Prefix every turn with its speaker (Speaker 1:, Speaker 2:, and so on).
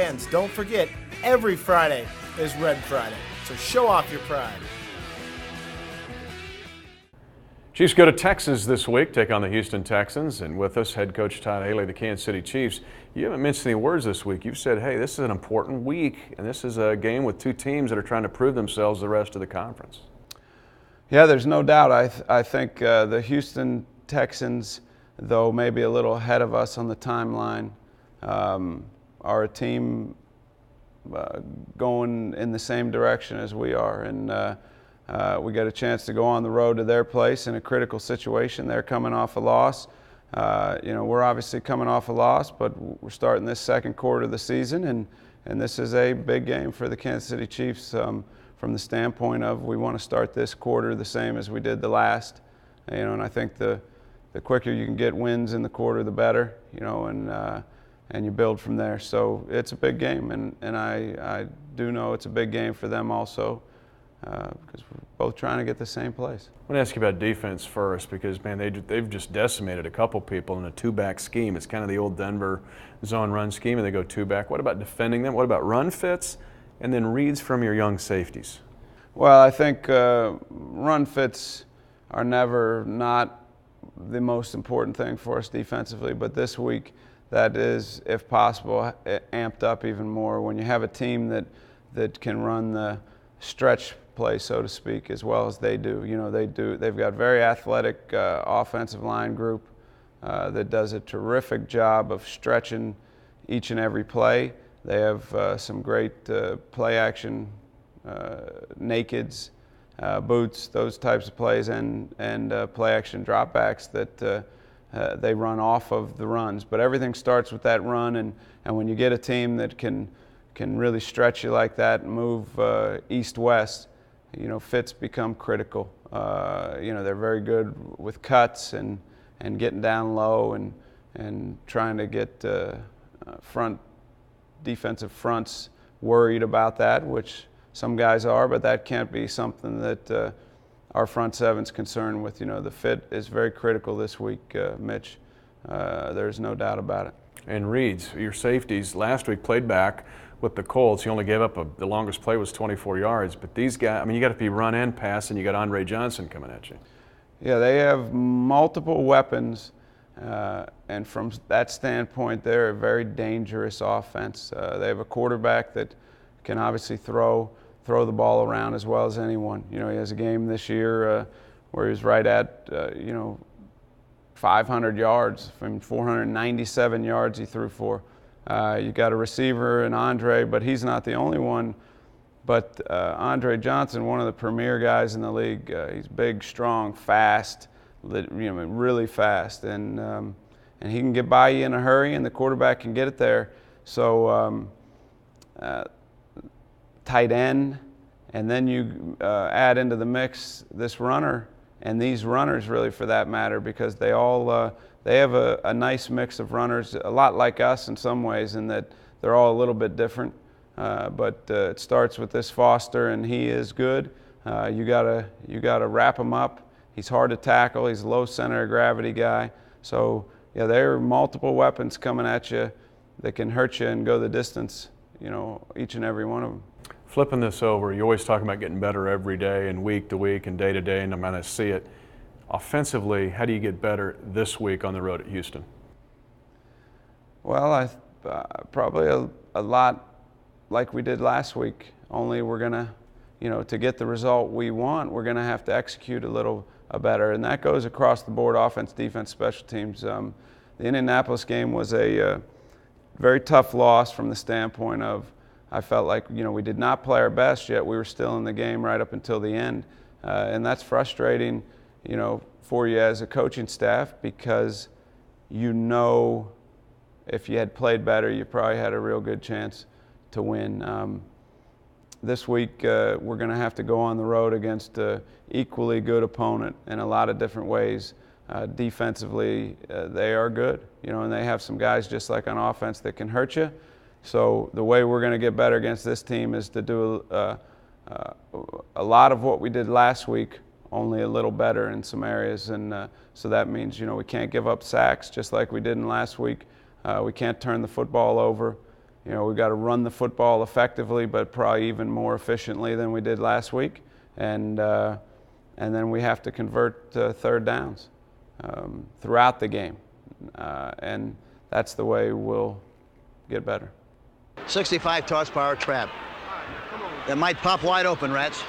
Speaker 1: fans, don't forget, every Friday is Red Friday, so show off your pride.
Speaker 2: Chiefs go to Texas this week, take on the Houston Texans, and with us, head coach Todd Haley, the Kansas City Chiefs. You haven't mentioned any words this week. You've said, hey, this is an important week, and this is a game with two teams that are trying to prove themselves the rest of the conference.
Speaker 3: Yeah, there's no doubt. I think the Houston Texans, though maybe a little ahead of us on the timeline, are a team going in the same direction as we are. And we got a chance to go on the road to their place in a critical situation. They're coming off a loss. We're obviously coming off a loss, but we're starting this second quarter of the season, and this is a big game for the Kansas City Chiefs from the standpoint of we want to start this quarter the same as we did the last. And I think the quicker you can get wins in the quarter, the better. And you build from there. So it's a big game, and I do know it's a big game for them also. Because we're both trying to get the same place.
Speaker 2: I want to ask you about defense first because, man, they've just decimated a couple people in a two-back scheme. It's kind of the old Denver zone run scheme, and they go two-back. What about defending them? What about run fits and then reads from your young safeties?
Speaker 3: Well, I think run fits are never not the most important thing for us defensively, but this week that is, if possible, amped up even more. When you have a team that can run the stretch play, so to speak, as well as they do. They've got very athletic offensive line group that does a terrific job of stretching each and every play. They have some great play action nakeds, boots, those types of plays, and play action dropbacks that they run off of the runs. But everything starts with that run, and when you get a team that can really stretch you like that and move east-west, fits become critical. They're very good with cuts and getting down low and trying to get defensive fronts worried about that, which some guys are, but that can't be something that our front seven's concerned with. The fit is very critical this week, Mitch. There's no doubt about it.
Speaker 2: And reads, your safeties last week played back with the Colts. You only gave up the longest play was 24 yards. But these guys, you got to be run and pass, and you got Andre Johnson coming at you.
Speaker 3: Yeah, they have multiple weapons, and from that standpoint, they're a very dangerous offense. They have a quarterback that can obviously throw the ball around as well as anyone. He has a game this year where he was right at 500 yards from 497 yards he threw for. You got a receiver in Andre, but he's not the only one. But Andre Johnson, one of the premier guys in the league, he's big, strong, fast, really fast, and he can get by you in a hurry, and the quarterback can get it there. So tight end, and then you add into the mix this runner, and these runners really for that matter, because they all they have a nice mix of runners, a lot like us in some ways, in that they're all a little bit different. But it starts with this Foster, and he is good. You gotta wrap him up. He's hard to tackle. He's a low center of gravity guy. So yeah, there are multiple weapons coming at you that can hurt you and go the distance. Each and every one of them.
Speaker 2: Flipping this over, you always talk about getting better every day and week to week and day to day, and I'm going to see it. Offensively, how do you get better this week on the road at Houston?
Speaker 3: Well, probably a lot like we did last week, only we're going to, to get the result we want, we're going to have to execute a little better, and that goes across the board, offense, defense, special teams. The Indianapolis game was a very tough loss from the standpoint of I felt like, we did not play our best, yet we were still in the game right up until the end, and that's frustrating, for you as a coaching staff, because if you had played better, you probably had a real good chance to win. This week, we're going to have to go on the road against an equally good opponent in a lot of different ways. Defensively, they are good, and they have some guys just like on offense that can hurt you. So the way we're going to get better against this team is to do a lot of what we did last week, only a little better in some areas. And so that means, we can't give up sacks just like we did in last week. We can't turn the football over. You know, we've got to run the football effectively, but probably even more efficiently than we did last week. And then we have to convert third downs throughout the game. And that's the way we'll get better.
Speaker 4: 65 toss power trap. That might pop wide open, Rats.